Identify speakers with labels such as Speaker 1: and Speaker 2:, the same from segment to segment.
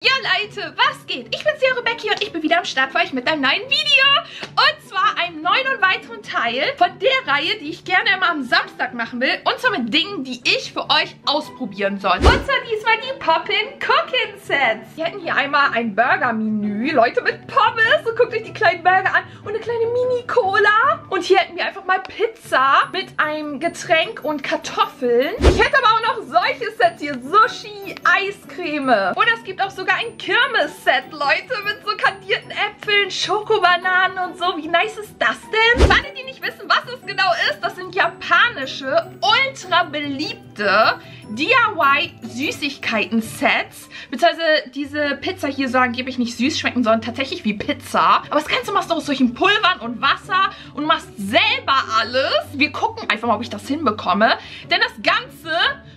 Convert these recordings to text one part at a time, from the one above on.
Speaker 1: Ja Leute, was geht? Ich bin's, eure Becky, und ich bin wieder am Start für euch mit einem neuen Video. Und zwar einem neuen und weiteren Teil von der Reihe, die ich gerne immer am Samstag machen will. Und zwar mit Dingen, die ich für euch ausprobieren soll. Und zwar diesmal die Poppin Cooking Sets. Wir hätten hier einmal ein Burger-Menü, Leute, mit Pommes. Und guckt euch die kleinen Burger an. Und eine kleine Mini-Cola. Und hier hätten wir einfach mal Pizza mit einem Getränk und Kartoffeln. Ich hätte aber auch noch solche Sets hier. Sushi, Eiscreme. Und es gibt auch sogar ein Kirmes-Set, Leute, mit so kandierten Äpfeln, Schokobananen und so. Wie nice ist das denn? Für alle, die nicht wissen, was es genau ist, das sind japanische, ultra beliebte DIY-Süßigkeiten-Sets. Beziehungsweise diese Pizza hier soll angeblich nicht süß schmecken, sondern tatsächlich wie Pizza. Aber das Ganze machst du aus solchen Pulvern und Wasser und machst selber alles. Wir gucken einfach mal, ob ich das hinbekomme. Denn das Ganze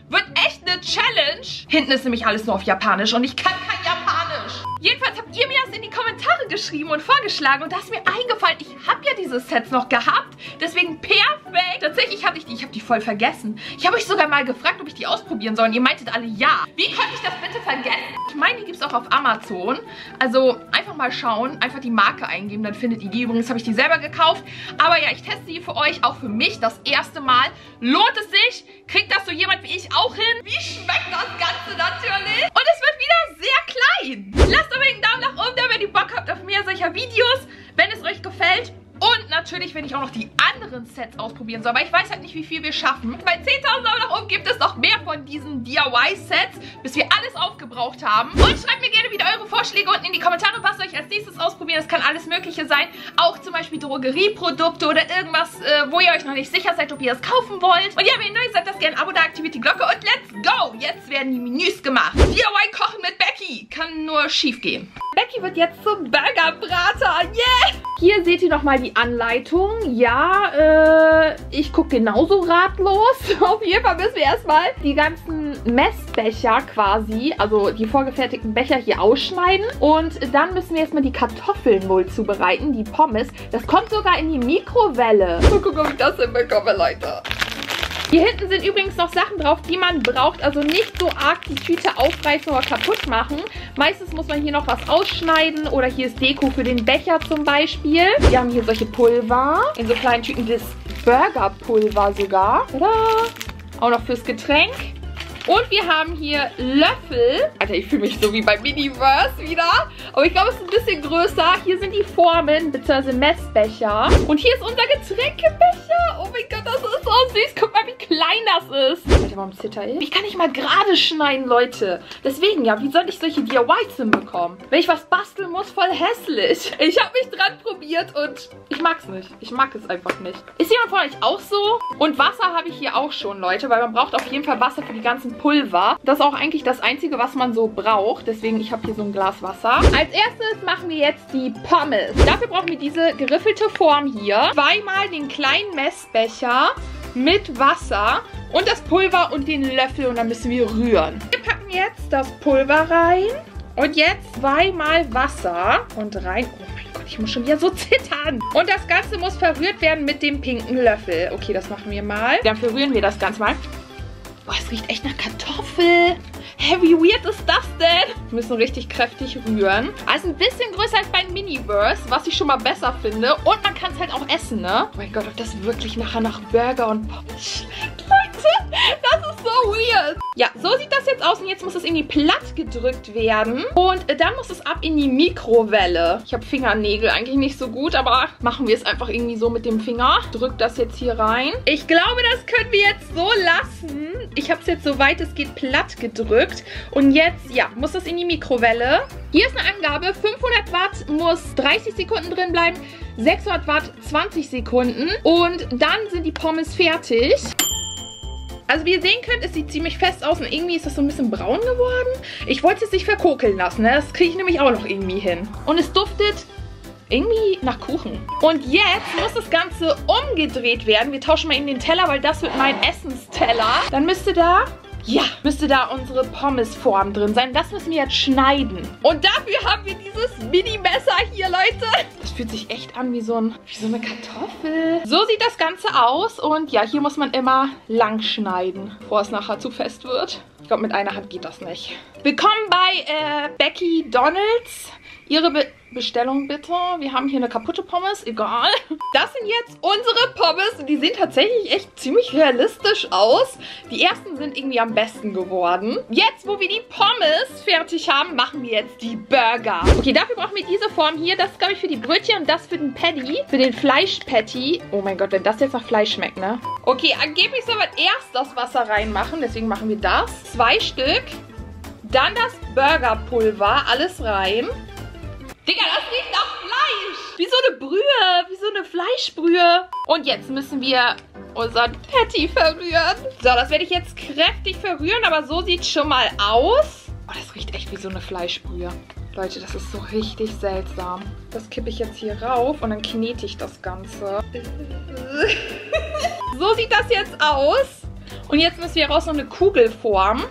Speaker 1: wird echt eine Challenge. Hinten ist nämlich alles nur auf Japanisch und ich kann kein Japanisch. Jedenfalls habt ihr mir das in die Kommentare geschrieben und vorgeschlagen und da ist mir eingefallen, ich habe ja diese Sets noch gehabt. Deswegen perfekt. Tatsächlich habe ich die voll vergessen. Ich habe euch sogar mal gefragt, ob ich die ausprobieren soll und ihr meintet alle ja. Wie konnte ich das bitte vergessen? Ich meine, die gibt es auch auf Amazon. Also einfach mal schauen, einfach die Marke eingeben, dann findet ihr die. Übrigens habe ich die selber gekauft. Aber ja, ich teste die für euch, auch für mich das erste Mal. Lohnt es sich? Kriegt das so jemand wie ich auch hin? Wie schmeckt das Ganze natürlich? Und es wird wieder sehr klein. Lasst unbedingt einen Daumen nach oben da, wenn ihr Bock habt auf mehr solcher Videos, wenn es euch gefällt. Und natürlich, wenn ich auch noch die anderen Sets ausprobieren soll. Aber ich weiß halt nicht, wie viel wir schaffen. Bei 10.000 Daumen nach oben gibt es noch mehr von diesen DIY-Sets, bis wir alles aufgebraucht haben. Und schreibt mir gerne wieder eure Vorschläge unten in die Kommentare, was soll ich als nächstes ausprobieren. Das kann alles Mögliche sein. Auch zum Beispiel Drogerieprodukte oder irgendwas, wo ihr euch noch nicht sicher seid, ob ihr es kaufen wollt. Und ja, wenn ihr neu seid, lasst gerne ein Abo da, aktiviert die Glocke und let's go! Jetzt werden die Menüs gemacht. DIY-Kochen mit Becky. Kann nur schief gehen. Becky wird jetzt zum Burgerbrater. Yeah! Hier seht ihr nochmal die Anleitung. Ja, ich gucke genauso ratlos. Auf jeden Fall müssen wir erstmal die ganzen Messbecher quasi, also die vorgefertigten Becher hier ausschneiden. Und dann müssen wir erstmal die Kartoffeln wohl zubereiten, die Pommes. Das kommt sogar in die Mikrowelle. Mal gucken, ob ich das hinbekomme, Leute. Hier hinten sind übrigens noch Sachen drauf, die man braucht. Also nicht so arg die Tüte aufreißen oder kaputt machen. Meistens muss man hier noch was ausschneiden. Oder hier ist Deko für den Becher zum Beispiel. Wir haben hier solche Pulver. In so kleinen Tüten das Burgerpulver sogar. Tada! Auch noch fürs Getränk. Und wir haben hier Löffel. Alter, ich fühle mich so wie bei Miniverse wieder. Aber ich glaube, es ist ein bisschen größer. Hier sind die Formen, bzw. Messbecher. Und hier ist unser Getränkebecher. Oh mein Gott, das ist so süß. Guck mal, wie klein das ist. Alter, warum zitter ich? Ich kann nicht mal gerade schneiden, Leute. Deswegen, ja, wie soll ich solche DIYs hinbekommen? Wenn ich was basteln muss, voll hässlich. Ich habe mich dran probiert und ich mag es nicht. Ich mag es einfach nicht. Ist jemand von euch auch so? Und Wasser habe ich hier auch schon, Leute, weil man braucht auf jeden Fall Wasser für die ganzen Pulver. Das ist auch eigentlich das Einzige, was man so braucht. Deswegen, ich habe hier so ein Glas Wasser. Als erstes machen wir jetzt die Pommes. Dafür brauchen wir diese geriffelte Form hier. Zweimal den kleinen Messbecher mit Wasser und das Pulver und den Löffel und dann müssen wir rühren. Wir packen jetzt das Pulver rein und jetzt zweimal Wasser und rein. Oh mein Gott, ich muss schon wieder so zittern. Und das Ganze muss verrührt werden mit dem pinken Löffel. Okay, das machen wir mal. Dann verrühren wir das Ganze mal. Boah, es riecht echt nach Kartoffel. Hä, wie weird ist das denn? Wir müssen richtig kräftig rühren. Also ein bisschen größer als bei Miniverse, was ich schon mal besser finde. Und man kann es halt auch essen, ne? Oh mein Gott, ob das wirklich nachher nach Burger und Pommes schmeckt, Leute. Das ist so weird. Ja, so sieht das jetzt aus. Und jetzt muss es irgendwie platt gedrückt werden. Und dann muss es ab in die Mikrowelle. Ich habe Fingernägel eigentlich nicht so gut, aber machen wir es einfach irgendwie so mit dem Finger. Drück das jetzt hier rein. Ich glaube, das können wir jetzt so lassen. Ich habe es jetzt, soweit es geht, platt gedrückt. Und jetzt, ja, muss es in die Mikrowelle. Hier ist eine Angabe. 500 Watt muss 30 Sekunden drin bleiben. 600 Watt 20 Sekunden. Und dann sind die Pommes fertig. Also wie ihr sehen könnt, es sieht ziemlich fest aus und irgendwie ist das so ein bisschen braun geworden. Ich wollte es jetzt nicht verkokeln lassen, ne? Das kriege ich nämlich auch noch irgendwie hin. Und es duftet irgendwie nach Kuchen. Und jetzt muss das Ganze umgedreht werden. Wir tauschen mal in den Teller, weil das wird mein Essensteller. Dann müsste da unsere Pommesform drin sein. Das müssen wir jetzt schneiden. Und dafür haben wir dieses Mini-Messer hier, Leute. Das fühlt sich echt an wie so eine Kartoffel. So sieht das Ganze aus. Und ja, hier muss man immer lang schneiden, bevor es nachher zu fest wird. Ich glaube, mit einer Hand geht das nicht. Willkommen bei Becky Donalds. Ihre Bestellung bitte. Wir haben hier eine kaputte Pommes. Egal. Das sind jetzt unsere Pommes. Die sehen tatsächlich echt ziemlich realistisch aus. Die ersten sind irgendwie am besten geworden. Jetzt, wo wir die Pommes fertig haben, machen wir jetzt die Burger. Okay, dafür brauchen wir diese Form hier. Das ist, glaube ich, für die Brötchen und das für den Patty. Für den Fleischpatty. Oh mein Gott, wenn das jetzt nach Fleisch schmeckt, ne? Okay, angeblich soll man erst das Wasser reinmachen. Deswegen machen wir das. 2 Stück. Dann das Burgerpulver. Alles rein. Digga, das riecht nach Fleisch. Wie so eine Brühe. Wie so eine Fleischbrühe. Und jetzt müssen wir unseren Patty verrühren. So, das werde ich jetzt kräftig verrühren. Aber so sieht es schon mal aus. Oh, das riecht echt wie so eine Fleischbrühe. Leute, das ist so richtig seltsam. Das kippe ich jetzt hier rauf und dann knete ich das Ganze. So sieht das jetzt aus. Und jetzt müssen wir raus noch eine Kugel formen.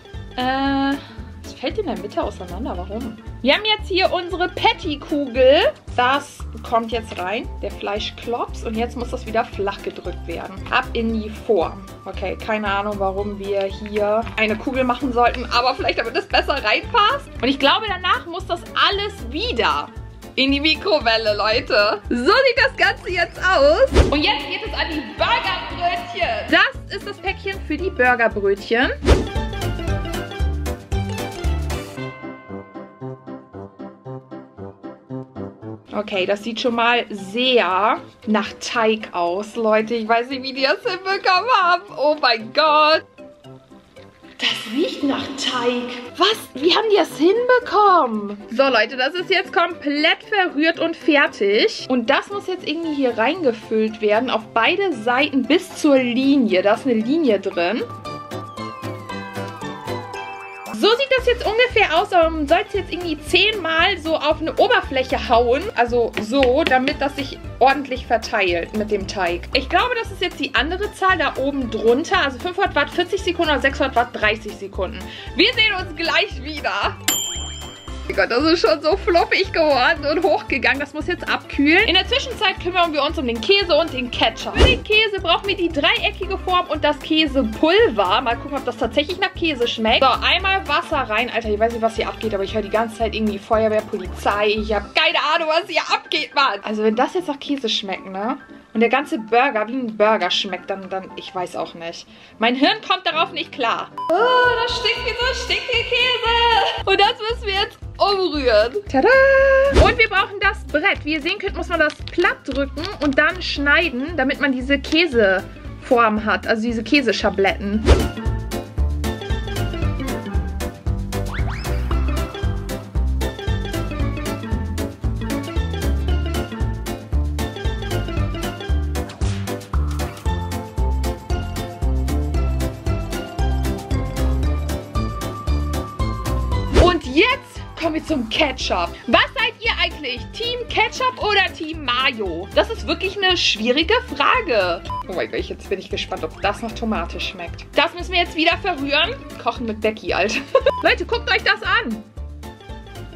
Speaker 1: Das fällt in der Mitte auseinander. Warum? Wir haben jetzt hier unsere Patty-Kugel. Das kommt jetzt rein. Der Fleischklops. Und jetzt muss das wieder flach gedrückt werden. Ab in die Form. Okay, keine Ahnung, warum wir hier eine Kugel machen sollten. Aber vielleicht, damit es besser reinpasst. Und ich glaube, danach muss das alles wieder in die Mikrowelle, Leute. So sieht das Ganze jetzt aus. Und jetzt geht es an die Burgerbrötchen. Das ist das Päckchen für die Burgerbrötchen. Okay, das sieht schon mal sehr nach Teig aus, Leute. Ich weiß nicht, wie die das hinbekommen haben. Oh mein Gott. Das riecht nach Teig. Was? Wie haben die das hinbekommen? So, Leute, das ist jetzt komplett verrührt und fertig. Und das muss jetzt irgendwie hier reingefüllt werden. Auf beide Seiten bis zur Linie. Da ist eine Linie drin. So sieht das jetzt ungefähr aus, aber man sollte es jetzt irgendwie 10-mal so auf eine Oberfläche hauen. Also so, damit das sich ordentlich verteilt mit dem Teig. Ich glaube, das ist jetzt die andere Zahl da oben drunter. Also 500 Watt 40 Sekunden oder 600 Watt 30 Sekunden. Wir sehen uns gleich wieder. Oh Gott, das ist schon so fluffig geworden und hochgegangen. Das muss jetzt abkühlen. In der Zwischenzeit kümmern wir uns um den Käse und den Ketchup. Für den Käse brauchen wir die dreieckige Form und das Käsepulver. Mal gucken, ob das tatsächlich nach Käse schmeckt. So, einmal Wasser rein. Alter, ich weiß nicht, was hier abgeht, aber ich höre die ganze Zeit irgendwie Feuerwehr, Polizei. Ich habe keine Ahnung, was hier abgeht, Mann. Also, wenn das jetzt nach Käse schmeckt, ne? Und der ganze Burger wie ein Burger schmeckt, dann, ich weiß auch nicht. Mein Hirn kommt darauf nicht klar. Oh, das stinkt wie so Stinkekäse. Und das müssen wir jetzt umrühren. Tada! Und wir brauchen das Brett. Wie ihr sehen könnt, muss man das platt drücken und dann schneiden, damit man diese Käseform hat. Also diese Käseschabletten. Jetzt kommen wir zum Ketchup. Was seid ihr eigentlich? Team Ketchup oder Team Mayo? Das ist wirklich eine schwierige Frage. Oh mein Gott, jetzt bin ich gespannt, ob das nach Tomate schmeckt. Das müssen wir jetzt wieder verrühren. Kochen mit Becky, Alter. Leute, guckt euch das an.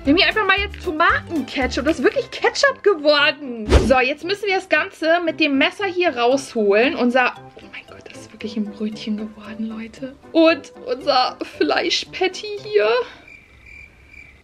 Speaker 1: Wir haben hier einfach mal jetzt Tomatenketchup. Das ist wirklich Ketchup geworden. So, jetzt müssen wir das Ganze mit dem Messer hier rausholen. Oh mein Gott, das ist wirklich ein Brötchen geworden, Leute. Und unser Fleischpatty hier.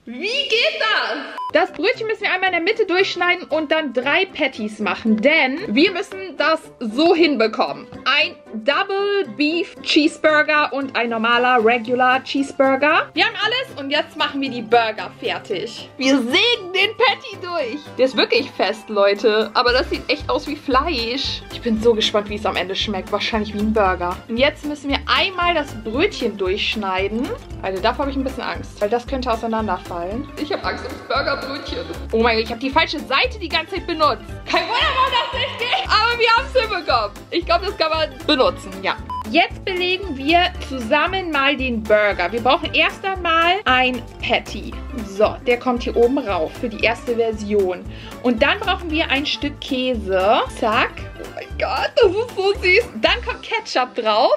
Speaker 1: Wie geht das? Das Brötchen müssen wir einmal in der Mitte durchschneiden und dann 3 Patties machen, denn wir müssen das so hinbekommen. Ein Double Beef Cheeseburger und ein normaler Regular Cheeseburger. Wir haben alles und jetzt machen wir die Burger fertig. Wir sägen den Patty durch. Der ist wirklich fest, Leute, aber das sieht echt aus wie Fleisch. Ich bin so gespannt, wie es am Ende schmeckt. Wahrscheinlich wie ein Burger. Und jetzt müssen wir einmal das Brötchen durchschneiden. Also davor habe ich ein bisschen Angst, weil das könnte auseinanderfallen. Ich habe Angst ums Burgerbrötchen. Oh mein Gott, ich habe die falsche Seite die ganze Zeit benutzt. Kein Wunder, warum das nicht geht. Aber wir haben es hinbekommen. Ich glaube, das kann man benutzen, ja. Jetzt belegen wir zusammen mal den Burger. Wir brauchen erst einmal ein Patty. So, der kommt hier oben rauf für die erste Version. Und dann brauchen wir ein Stück Käse. Zack. Oh mein Gott, das ist so süß. Dann kommt Ketchup drauf.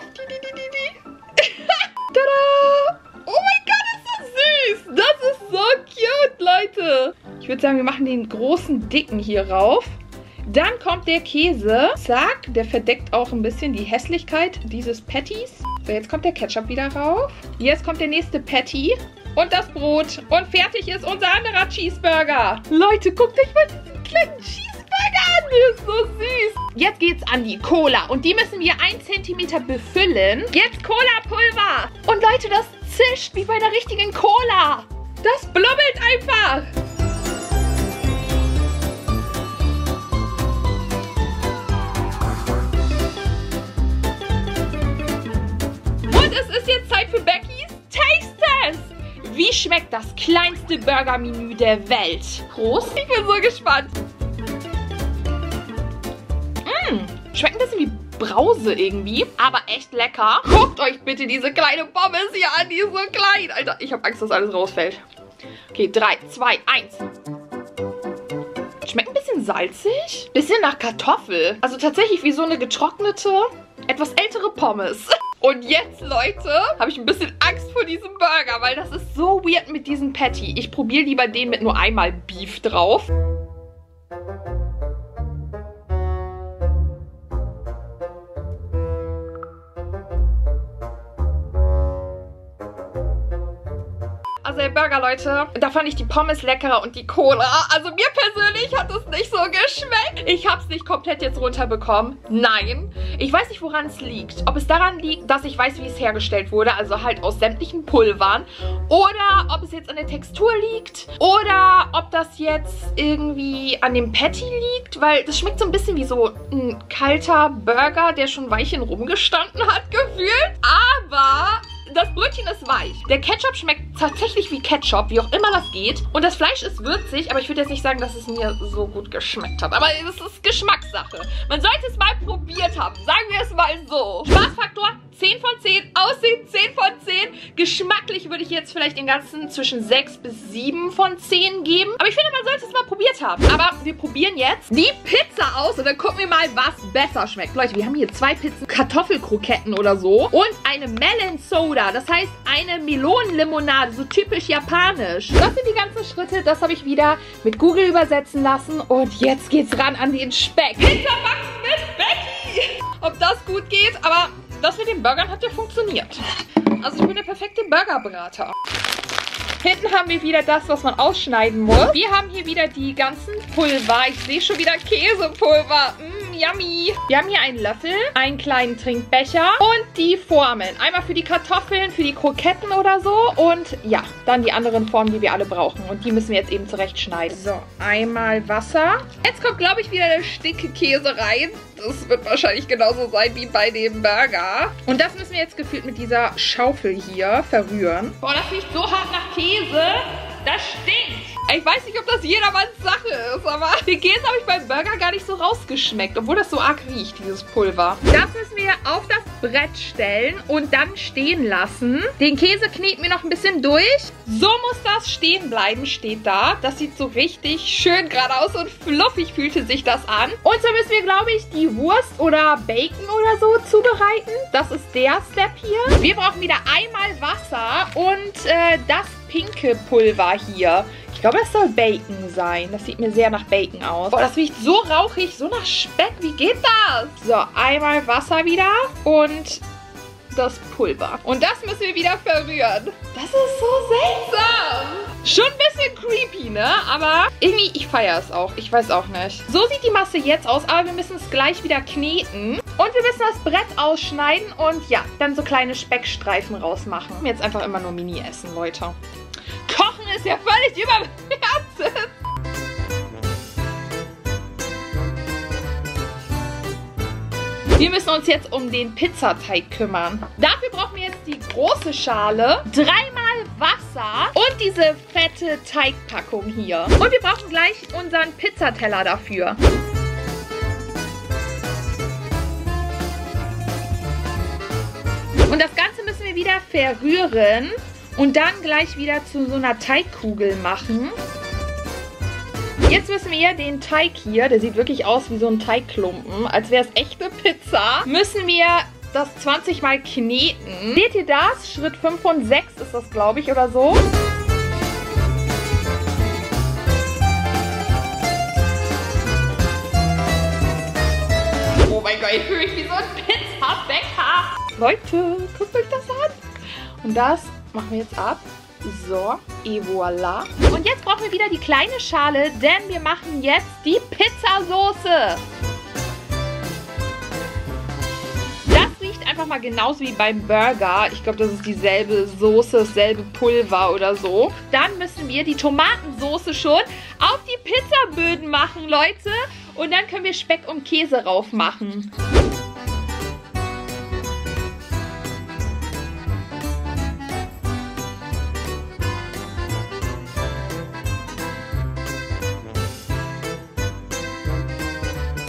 Speaker 1: Tada! Oh mein Gott, ist das süß. Das ist so cute, Leute. Ich würde sagen, wir machen den großen, dicken hier rauf. Dann kommt der Käse. Zack, der verdeckt auch ein bisschen die Hässlichkeit dieses Patties. So, jetzt kommt der Ketchup wieder rauf. Jetzt kommt der nächste Patty. Und das Brot. Und fertig ist unser anderer Cheeseburger. Leute, guckt euch mal diesen kleinen Cheeseburger an. Der ist so süß. Jetzt geht's an die Cola. Und die müssen wir 1 cm befüllen. Jetzt Cola-Pulver. Und Leute, das zischt wie bei einer richtigen Cola. Das blubbelt einfach. Und es ist jetzt Zeit für Beckys Taste Test. Wie schmeckt das kleinste Burger-Menü der Welt? Prost. Ich bin so gespannt. Schmeckt ein bisschen wie Brause irgendwie, aber echt lecker. Guckt euch bitte diese kleine Pommes hier an, die ist so klein. Alter, ich habe Angst, dass alles rausfällt. Okay, 3, 2, 1. Schmeckt ein bisschen salzig. Bisschen nach Kartoffel. Also tatsächlich wie so eine getrocknete, etwas ältere Pommes. Und jetzt, Leute, habe ich ein bisschen Angst vor diesem Burger, weil das ist so weird mit diesem Patty. Ich probiere lieber den mit nur einmal Beef drauf. Also der Burger, Leute, da fand ich die Pommes leckerer und die Cola. Also mir persönlich hat es nicht so geschmeckt. Ich habe es nicht komplett jetzt runterbekommen. Nein. Ich weiß nicht, woran es liegt. Ob es daran liegt, dass ich weiß, wie es hergestellt wurde. Also halt aus sämtlichen Pulvern. Oder ob es jetzt an der Textur liegt. Oder ob das jetzt irgendwie an dem Patty liegt. Weil das schmeckt so ein bisschen wie so ein kalter Burger, der schon Weilchen rumgestanden hat, gefühlt. Aber das Brötchen ist weich. Der Ketchup schmeckt tatsächlich wie Ketchup, wie auch immer das geht. Und das Fleisch ist würzig, aber ich würde jetzt nicht sagen, dass es mir so gut geschmeckt hat. Aber es ist Geschmackssache. Man sollte es mal probiert haben. Sagen wir es mal so. Spaßfaktor 10 von 10. Aussehen 10 von 10. Geschmacklich würde ich jetzt vielleicht den ganzen zwischen 6 bis 7 von 10 geben. Aber ich finde, man sollte es mal probiert haben. Aber wir probieren jetzt die Pizza aus und dann gucken wir mal, was besser schmeckt. Leute, wir haben hier 2 Pizzen, Kartoffelkroketten oder so und eine Melon Soda. Das heißt, eine Melonenlimonade, so typisch japanisch. Das sind die ganzen Schritte. Das habe ich wieder mit Google übersetzen lassen. Und jetzt geht's ran an den Speck. Pizza backen mit Becky. Ob das gut geht, aber das mit den Burgern hat ja funktioniert. Also ich bin der perfekte Burgerbrater. Hinten haben wir wieder das, was man ausschneiden muss. Wir haben hier wieder die ganzen Pulver. Ich sehe schon wieder Käsepulver. Yummy. Wir haben hier einen Löffel, einen kleinen Trinkbecher und die Formen. Einmal für die Kartoffeln, für die Kroketten oder so. Und ja, dann die anderen Formen, die wir alle brauchen. Und die müssen wir jetzt eben zurechtschneiden. So, einmal Wasser. Jetzt kommt, glaube ich, wieder der dicke Käse rein. Das wird wahrscheinlich genauso sein wie bei dem Burger. Und das müssen wir jetzt gefühlt mit dieser Schaufel hier verrühren. Boah, das riecht so hart nach Käse. Das stinkt. Ich weiß nicht, ob das jedermanns Sache ist, aber den Käse habe ich beim Burger gar nicht so rausgeschmeckt, obwohl das so arg riecht, dieses Pulver. Das müssen wir auf das Brett stellen und dann stehen lassen. Den Käse kneten wir noch ein bisschen durch. So muss das stehen bleiben, steht da. Das sieht so richtig schön gerade aus und fluffig fühlte sich das an. Und so müssen wir, glaube ich, die Wurst oder Bacon oder so zubereiten. Das ist der Step hier. Wir brauchen wieder einmal Wasser und das pinke Pulver hier. Ich glaube, das soll Bacon sein. Das sieht mir sehr nach Bacon aus. Boah, das riecht so rauchig, so nach Speck. Wie geht das? So, einmal Wasser wieder und das Pulver. Und das müssen wir wieder verrühren. Das ist so seltsam. Schon ein bisschen creepy, ne? Aber irgendwie, ich feiere es auch. Ich weiß auch nicht. So sieht die Masse jetzt aus, aber wir müssen es gleich wieder kneten. Und wir müssen das Brett ausschneiden und ja, dann so kleine Speckstreifen rausmachen. Jetzt einfach immer nur Mini essen, Leute. Kochen ist ja völlig überbewertet. Wir müssen uns jetzt um den Pizzateig kümmern. Dafür brauchen wir jetzt die große Schale, 3-mal Wasser und diese fette Teigpackung hier. Und wir brauchen gleich unseren Pizzateller dafür. Und das Ganze müssen wir wieder verrühren und dann gleich wieder zu so einer Teigkugel machen. Jetzt müssen wir den Teig hier, der sieht wirklich aus wie so ein Teigklumpen, als wäre es echte Pizza, müssen wir das 20 Mal kneten. Seht ihr das? Schritt 5 von 6 ist das, glaube ich, oder so. ich fühle mich wie so ein Pizzabäcker. Leute, guckt euch das an. Und das machen wir jetzt ab. So, et voilà. Und jetzt brauchen wir wieder die kleine Schale, denn wir machen jetzt die Pizzasoße. Das riecht einfach mal genauso wie beim Burger. Ich glaube, das ist dieselbe Soße, dasselbe Pulver oder so. Dann müssen wir die Tomatensoße schon auf die Pizzaböden machen, Leute. Und dann können wir Speck und Käse rauf machen.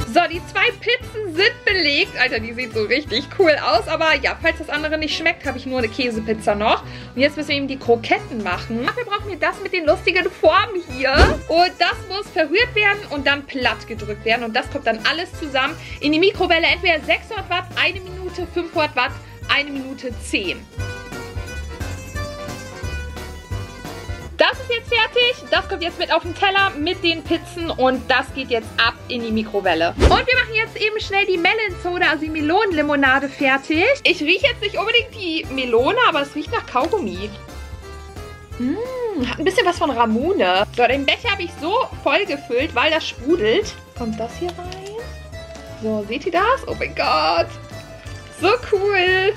Speaker 1: So, die 2 Pizzen sind belegt. Alter, die sieht so richtig cool aus. Aber ja, falls das andere nicht schmeckt, habe ich nur eine Käsepizza noch. Und jetzt müssen wir eben die Kroketten machen. Dafür brauchen wir das mit den lustigen Formen hier. Und das muss verrührt werden und dann platt gedrückt werden. Und das kommt dann alles zusammen in die Mikrowelle. Entweder 600 Watt, 1 Minute, 500 Watt, 1 Minute 10. Das ist jetzt fertig. Das kommt jetzt mit auf den Teller mit den Pizzen und das geht jetzt ab in die Mikrowelle. Und wir machen jetzt eben schnell die Melon Soda, also die Melonenlimonade fertig. Ich rieche jetzt nicht unbedingt die Melone, aber es riecht nach Kaugummi. Hat ein bisschen was von Ramune. So, den Becher habe ich so voll gefüllt, weil das sprudelt. Kommt das hier rein? So, seht ihr das? Oh mein Gott. So cool.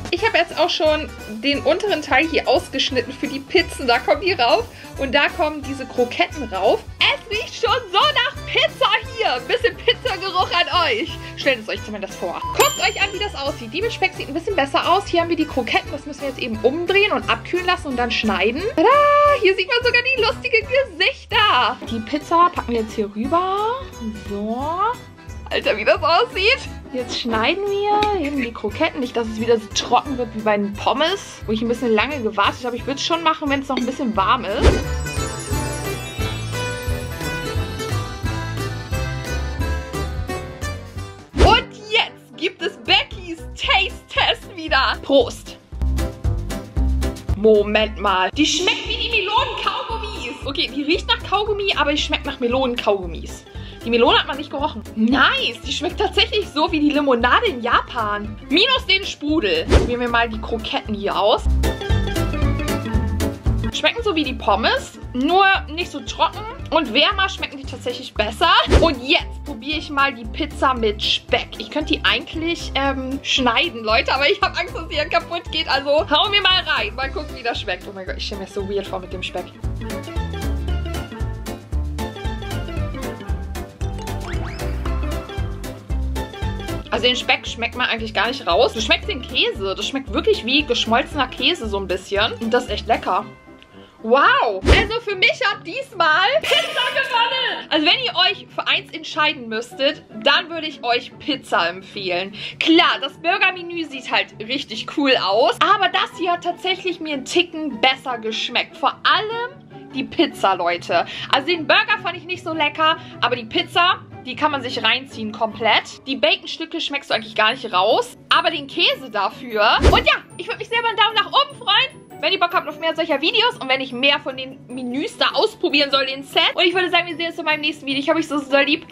Speaker 1: Ich habe jetzt auch schon den unteren Teil hier ausgeschnitten für die Pizzen. Da kommen die rauf und da kommen diese Kroketten rauf. Es riecht schon so nach Pizza hier. Ein bisschen Pizzageruch an euch. Stellt es euch zumindest vor. Guckt euch an, wie das aussieht. Die mit Speck sieht ein bisschen besser aus. Hier haben wir die Kroketten. Das müssen wir jetzt eben umdrehen und abkühlen lassen und dann schneiden. Tada! Hier sieht man sogar die lustigen Gesichter. Die Pizza packen wir jetzt hier rüber. So. Alter, wie das aussieht. Jetzt schneiden wir eben die Kroketten. Nicht, dass es wieder so trocken wird wie bei den Pommes, wo ich ein bisschen lange gewartet habe. Ich würde es schon machen, wenn es noch ein bisschen warm ist. Und jetzt gibt es Beckys Taste Test wieder. Prost. Moment mal. Die schmeckt wie die Melonen-Kaugummis. Okay, die riecht nach Kaugummi, aber die schmeckt nach Melonen-Kaugummis. Die Melone hat man nicht gerochen. Nice, die schmeckt tatsächlich so wie die Limonade in Japan. Minus den Sprudel. Probieren wir mal die Kroketten hier aus. Schmecken so wie die Pommes, nur nicht so trocken. Und wärmer schmecken die tatsächlich besser. Und jetzt probiere ich mal die Pizza mit Speck. Ich könnte die eigentlich schneiden, Leute, aber ich habe Angst, dass die kaputt geht. Also hauen wir mal rein. Mal gucken, wie das schmeckt. Oh mein Gott, ich stelle mir das so weird vor mit dem Speck. Also den Speck schmeckt man eigentlich gar nicht raus. Du schmeckst den Käse. Das schmeckt wirklich wie geschmolzener Käse so ein bisschen. Und das ist echt lecker. Wow. Also für mich hat diesmal Pizza gewonnen. Also wenn ihr euch für eins entscheiden müsstet, dann würde ich euch Pizza empfehlen. Klar, das Burger-Menü sieht halt richtig cool aus. Aber das hier hat tatsächlich mir einen Ticken besser geschmeckt. Vor allem die Pizza, Leute. Also den Burger fand ich nicht so lecker, aber die Pizza, die kann man sich reinziehen komplett. Die Baconstücke schmeckst du eigentlich gar nicht raus, aber den Käse dafür. Und ja, ich würde mich sehr über einen Daumen nach oben freuen, wenn ihr Bock habt auf mehr solcher Videos und wenn ich mehr von den Menüs da ausprobieren soll, den Set. Und ich würde sagen, wir sehen uns in meinem nächsten Video. Ich habe euch so lieb.